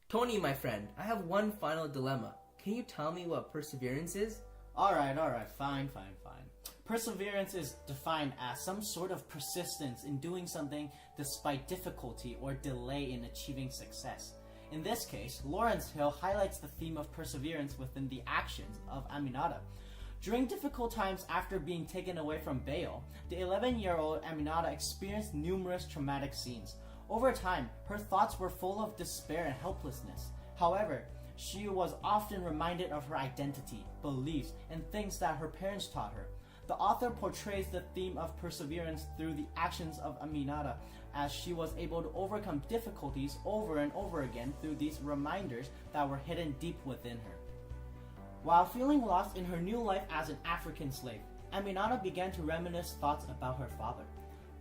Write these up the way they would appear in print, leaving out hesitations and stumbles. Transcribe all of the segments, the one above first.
Tony, my friend, I have one final dilemma. Can you tell me what perseverance is? Alright, fine. Perseverance is defined as some sort of persistence in doing something despite difficulty or delay in achieving success. In this case, Lawrence Hill highlights the theme of perseverance within the actions of Aminata. During difficult times after being taken away from Bayo, the 11-year-old Aminata experienced numerous traumatic scenes. Over time, her thoughts were full of despair and helplessness. However, she was often reminded of her identity, beliefs, and things that her parents taught her. The author portrays the theme of perseverance through the actions of Aminata, as she was able to overcome difficulties over and over again through these reminders that were hidden deep within her. While feeling lost in her new life as an African slave, Aminata began to reminisce thoughts about her father.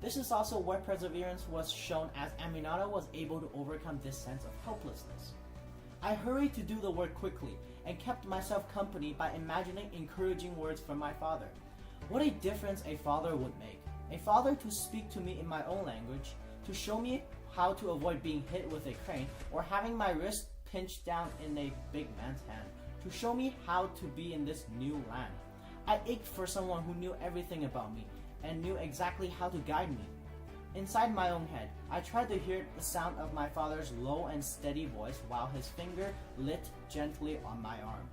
This is also where perseverance was shown, as Aminata was able to overcome this sense of helplessness. I hurried to do the work quickly and kept myself company by imagining encouraging words from my father. What a difference a father would make. A father to speak to me in my own language, to show me how to avoid being hit with a crane or having my wrist pinched down in a big man's hand, to show me how to be in this new land. I ached for someone who knew everything about me and knew exactly how to guide me. Inside my own head, I tried to hear the sound of my father's low and steady voice while his finger lit gently on my arm.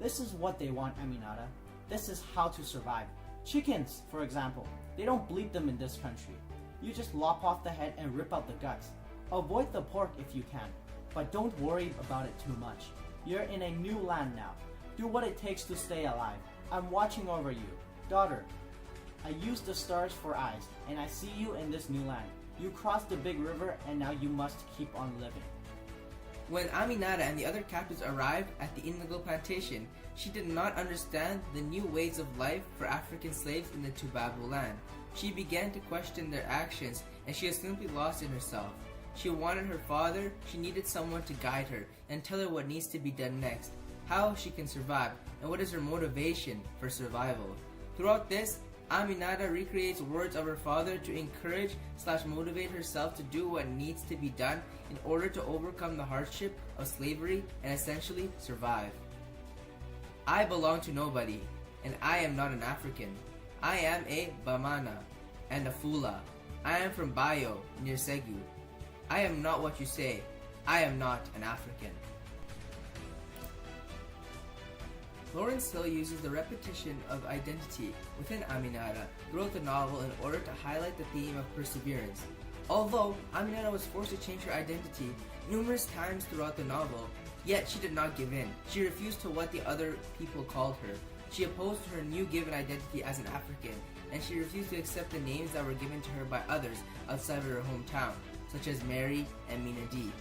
This is what they want, Aminata. This is how to survive. Chickens, for example, they don't bleed them in this country. You just lop off the head and rip out the guts. Avoid the pork if you can, but don't worry about it too much. You're in a new land now. Do what it takes to stay alive. I'm watching over you. Daughter, I use the stars for eyes, and I see you in this new land. You crossed the big river, and now you must keep on living. When Aminata and the other captives arrived at the indigo plantation, she did not understand the new ways of life for African slaves in the Tubabu land. She began to question their actions, and she was simply lost in herself. She wanted her father, she needed someone to guide her and tell her what needs to be done next, how she can survive, and what is her motivation for survival. Throughout this, Aminata recreates words of her father to encourage/motivate herself to do what needs to be done in order to overcome the hardship of slavery and essentially survive. I belong to nobody, and I am not an African. I am a Bamana and a Fula. I am from Bayo, near Segu. I am not what you say. I am not an African. Lawrence Hill uses the repetition of identity within Aminata throughout the novel in order to highlight the theme of perseverance. Although Aminata was forced to change her identity numerous times throughout the novel, yet she did not give in. She refused to what the other people called her. She opposed her new given identity as an African, and she refused to accept the names that were given to her by others outside of her hometown, such as Mary and Mina D.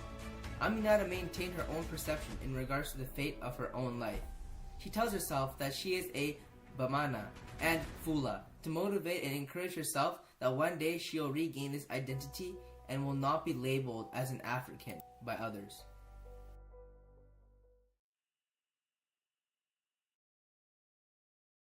Aminata maintained her own perception in regards to the fate of her own life. She tells herself that she is a Bamana and Fula to motivate and encourage herself that one day she'll regain this identity and will not be labeled as an African by others.